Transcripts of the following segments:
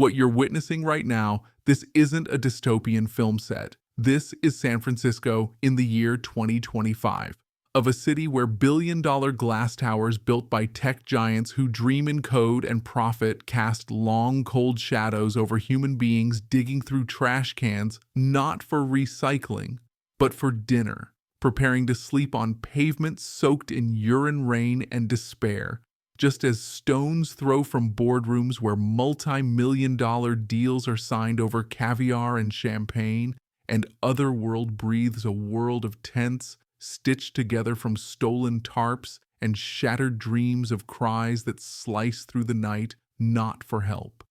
What you're witnessing right now, this isn't a dystopian film set. This is San Francisco in the year 2025, of a city where billion-dollar glass towers built by tech giants who dream in code and profit cast long, cold shadows over human beings digging through trash cans, not for recycling, but for dinner, preparing to sleep on pavement soaked in urine rain and despair, just as stones throw from boardrooms where multi-million-dollar deals are signed over caviar and champagne, and Otherworld breathes a world of tents stitched together from stolen tarps and shattered dreams of cries that slice through the night, not for help,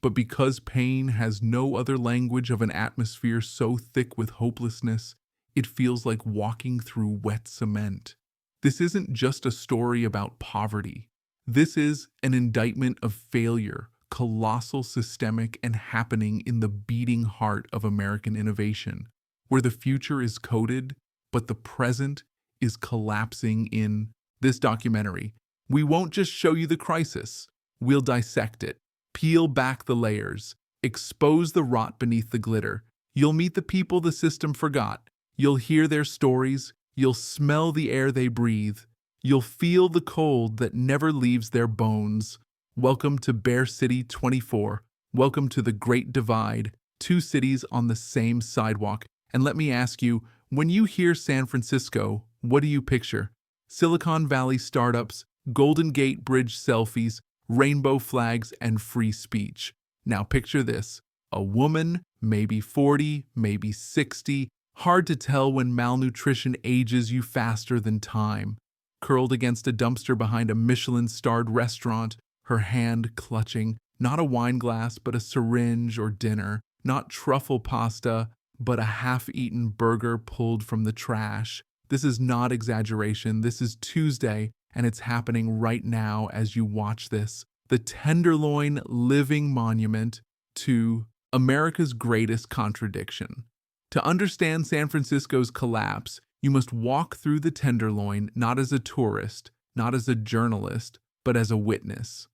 but because pain has no other language of an atmosphere so thick with hopelessness, it feels like walking through wet cement. This isn't just a story about poverty. This is an indictment of failure, colossal, systemic, and happening in the beating heart of American innovation, where the future is coded, but the present is collapsing in this documentary. We won't just show you the crisis, we'll dissect it, peel back the layers, expose the rot beneath the glitter. You'll meet the people the system forgot. You'll hear their stories. You'll smell the air they breathe. You'll feel the cold that never leaves their bones. Welcome to Bear City 24. Welcome to the Great Divide, two cities on the same sidewalk. And let me ask you, when you hear San Francisco, what do you picture? Silicon Valley startups, Golden Gate Bridge selfies, rainbow flags, and free speech. Now picture this. A woman, maybe 40, maybe 60, hard to tell when malnutrition ages you faster than time, curled against a dumpster behind a Michelin-starred restaurant, her hand clutching, not a wine glass, but a syringe or dinner, not truffle pasta, but a half-eaten burger pulled from the trash. This is not exaggeration. This is Tuesday, and it's happening right now as you watch this. The Tenderloin living monument to America's greatest contradiction. To understand San Francisco's collapse, you must walk through the Tenderloin not as a tourist, not as a journalist, but as a witness.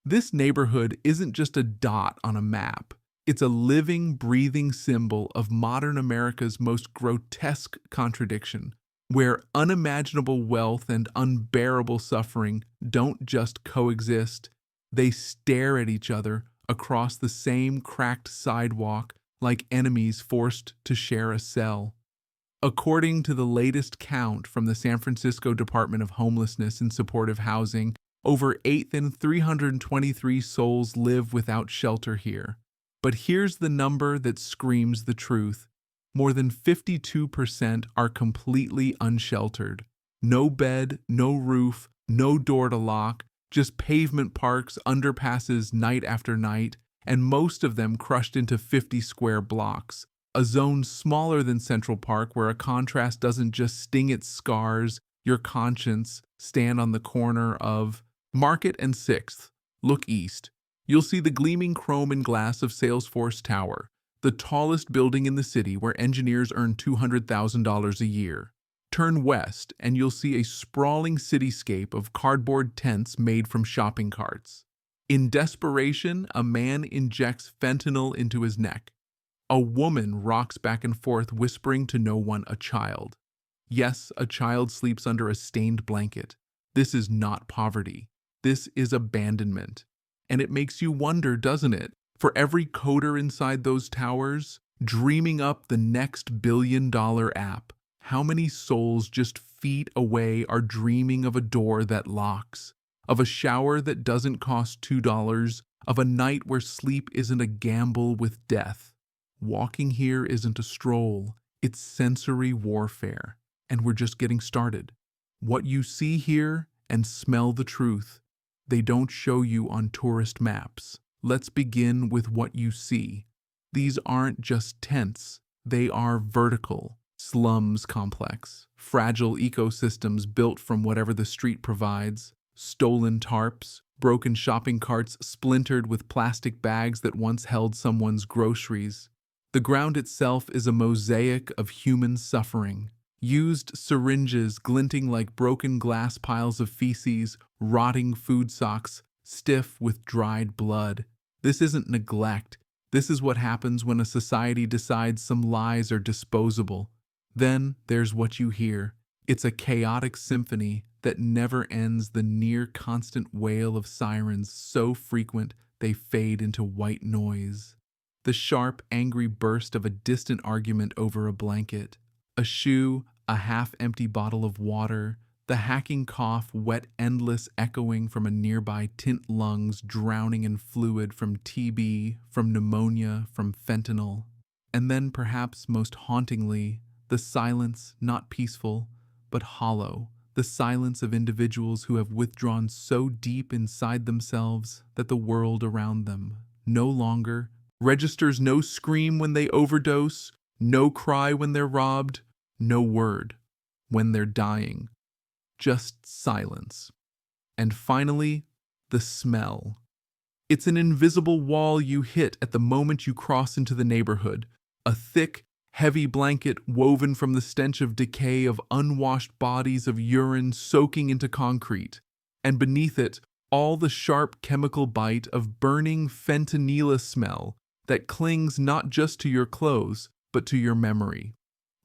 This neighborhood isn't just a dot on a map. It's a living, breathing symbol of modern America's most grotesque contradiction, where unimaginable wealth and unbearable suffering don't just coexist, they stare at each other across the same cracked sidewalk like enemies forced to share a cell. According to the latest count from the San Francisco Department of Homelessness and Supportive Housing, over 8,323 souls live without shelter here. But here's the number that screams the truth. More than 52% are completely unsheltered. No bed, no roof, no door to lock, just pavement parks, underpasses night after night, and most of them crushed into 50 square blocks. A zone smaller than Central Park where a contrast doesn't just sting its scars, your conscience stand on the corner of Market and 6th. Look east. You'll see the gleaming chrome and glass of Salesforce Tower, the tallest building in the city where engineers earn $200,000 a year. Turn west and you'll see a sprawling cityscape of cardboard tents made from shopping carts. In desperation, a man injects fentanyl into his neck. A woman rocks back and forth, whispering to no one, a child. Yes, a child sleeps under a stained blanket. This is not poverty. This is abandonment. And it makes you wonder, doesn't it? For every coder inside those towers, dreaming up the next billion-dollar app, how many souls just feet away are dreaming of a door that locks, of a shower that doesn't cost $2, of a night where sleep isn't a gamble with death. Walking here isn't a stroll, it's sensory warfare, and we're just getting started. What you see here and smell the truth, they don't show you on tourist maps. Let's begin with what you see. These aren't just tents, they are vertical, slums complex, fragile ecosystems built from whatever the street provides, stolen tarps, broken shopping carts splintered with plastic bags that once held someone's groceries. The ground itself is a mosaic of human suffering. Used syringes glinting like broken glass piles of feces, rotting food socks, stiff with dried blood. This isn't neglect. This is what happens when a society decides some lies are disposable. Then there's what you hear. It's a chaotic symphony that never ends, the near constant wail of sirens so frequent they fade into white noise. The sharp, angry burst of a distant argument over a blanket. A shoe, a half-empty bottle of water, the hacking cough, wet endless echoing from a nearby tint lungs drowning in fluid from TB, from pneumonia, from fentanyl. And then perhaps most hauntingly, the silence, not peaceful, but hollow, the silence of individuals who have withdrawn so deep inside themselves that the world around them no longer registers, no scream when they overdose, no cry when they're robbed, no word when they're dying. Just silence. And finally, the smell. It's an invisible wall you hit at the moment you cross into the neighborhood, a thick, heavy blanket woven from the stench of decay, of unwashed bodies, of urine soaking into concrete, and beneath it, all the sharp chemical bite of burning fentanyl smell that clings not just to your clothes, but to your memory.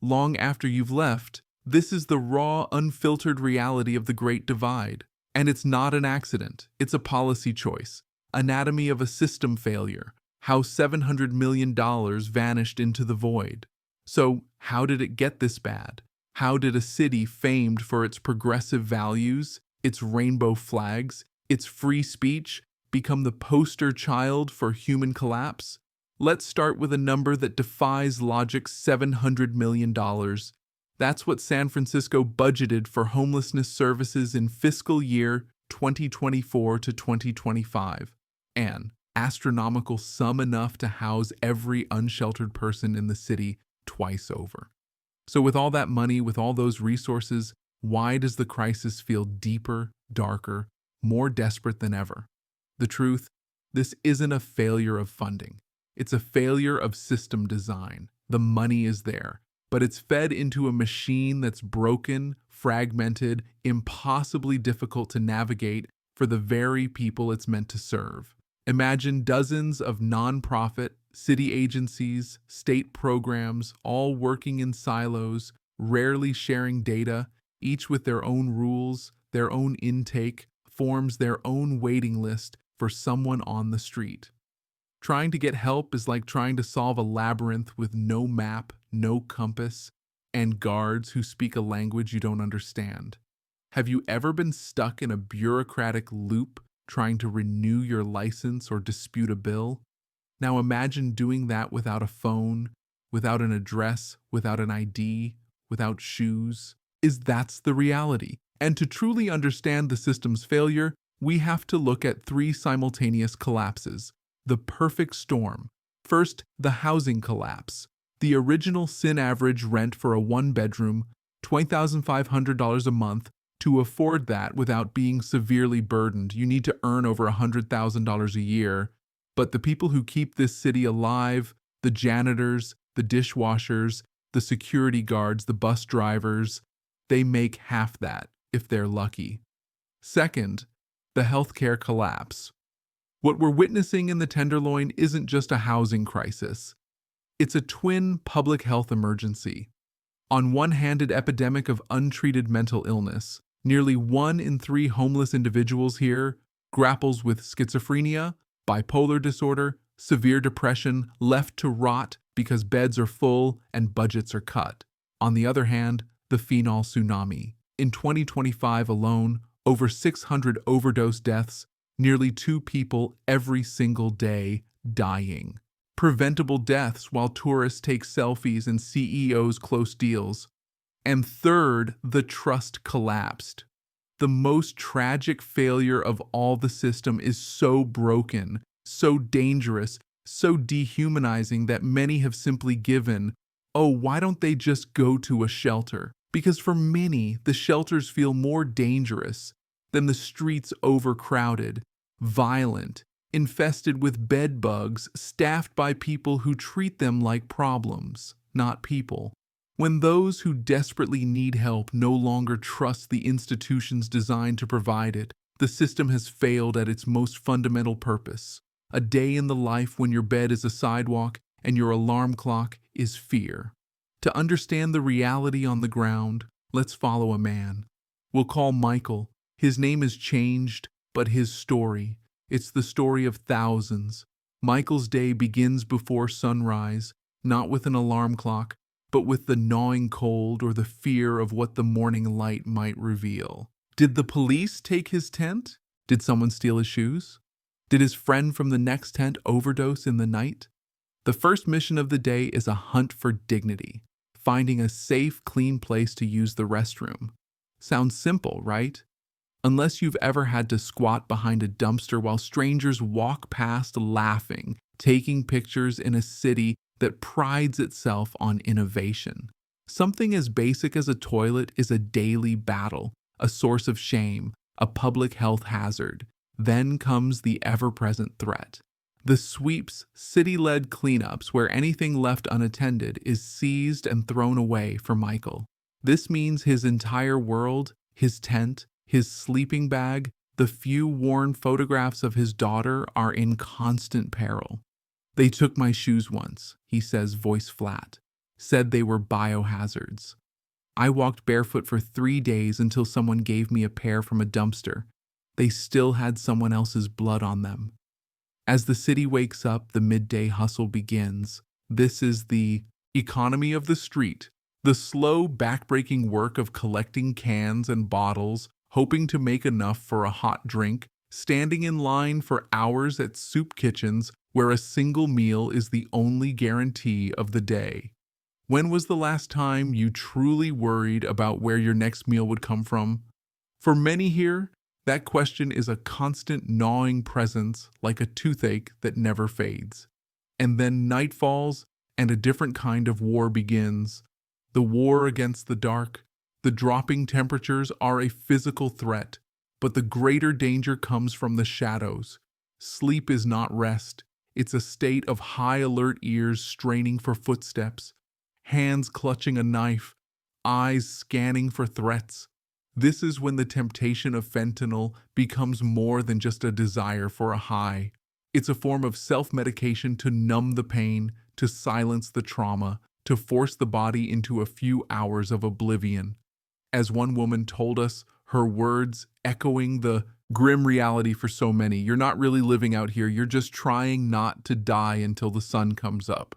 Long after you've left, this is the raw, unfiltered reality of the Great Divide. And it's not an accident, it's a policy choice. Anatomy of a system failure. How $700 million vanished into the void. So, how did it get this bad? How did a city famed for its progressive values, its rainbow flags, its free speech, become the poster child for human collapse? Let's start with a number that defies logic's $700 million. That's what San Francisco budgeted for homelessness services in fiscal year 2024 to 2025. An astronomical sum, enough to house every unsheltered person in the city twice over. So with all that money, with all those resources, why does the crisis feel deeper, darker, more desperate than ever? The truth, this isn't a failure of funding. It's a failure of system design. The money is there, but it's fed into a machine that's broken, fragmented, impossibly difficult to navigate for the very people it's meant to serve. Imagine dozens of nonprofit, city agencies, state programs, all working in silos, rarely sharing data, each with their own rules, their own intake, forms, their own waiting list for someone on the street. Trying to get help is like trying to solve a labyrinth with no map, no compass, and guards who speak a language you don't understand. Have you ever been stuck in a bureaucratic loop trying to renew your license or dispute a bill? Now imagine doing that without a phone, without an address, without an ID, without shoes. That's the reality. And to truly understand the system's failure, we have to look at three simultaneous collapses. The perfect storm. First, the housing collapse. The original sin average rent for a one-bedroom, $20,500 a month. To afford that without being severely burdened, you need to earn over $100,000 a year. But the people who keep this city alive, the janitors, the dishwashers, the security guards, the bus drivers, they make half that, if they're lucky. Second, the healthcare collapse. What we're witnessing in the Tenderloin isn't just a housing crisis. It's a twin public health emergency. On one hand, an epidemic of untreated mental illness. Nearly 1 in 3 homeless individuals here grapples with schizophrenia, bipolar disorder, severe depression, left to rot because beds are full and budgets are cut. On the other hand, the phenol tsunami. In 2025 alone, over 600 overdose deaths, nearly 2 people every single day dying. Preventable deaths while tourists take selfies and CEOs close deals. And third, the trust collapsed. The most tragic failure of all, the system is so broken, so dangerous, so dehumanizing that many have simply given, oh, why don't they just go to a shelter? Because for many, the shelters feel more dangerous than the streets, overcrowded, violent, infested with bed bugs, staffed by people who treat them like problems, not people. When those who desperately need help no longer trust the institutions designed to provide it, the system has failed at its most fundamental purpose. A day in the life when your bed is a sidewalk and your alarm clock is fear. To understand the reality on the ground, let's follow a man. We'll call Michael. His name is changed, but his story, it's the story of thousands. Michael's day begins before sunrise, not with an alarm clock, but with the gnawing cold or the fear of what the morning light might reveal. Did the police take his tent? Did someone steal his shoes? Did his friend from the next tent overdose in the night? The first mission of the day is a hunt for dignity, finding a safe, clean place to use the restroom. Sounds simple, right? Unless you've ever had to squat behind a dumpster while strangers walk past laughing, taking pictures in a city that prides itself on innovation. Something as basic as a toilet is a daily battle, a source of shame, a public health hazard. Then comes the ever-present threat. The sweeps, city-led cleanups where anything left unattended is seized and thrown away for Michael. This means his entire world, his tent, his sleeping bag, the few worn photographs of his daughter are in constant peril. They took my shoes once, he says, voice flat. Said they were biohazards. I walked barefoot for 3 days until someone gave me a pair from a dumpster. They still had someone else's blood on them. As the city wakes up, the midday hustle begins. This is the economy of the street, the slow, backbreaking work of collecting cans and bottles, hoping to make enough for a hot drink, standing in line for hours at soup kitchens where a single meal is the only guarantee of the day. When was the last time you truly worried about where your next meal would come from? For many here, that question is a constant gnawing presence like a toothache that never fades. And then night falls and a different kind of war begins. The war against the dark. The dropping temperatures are a physical threat, but the greater danger comes from the shadows. Sleep is not rest. It's a state of high alert, ears straining for footsteps, hands clutching a knife, eyes scanning for threats. This is when the temptation of fentanyl becomes more than just a desire for a high. It's a form of self-medication to numb the pain, to silence the trauma, to force the body into a few hours of oblivion. As one woman told us, her words echoing the grim reality for so many, you're not really living out here, you're just trying not to die until the sun comes up.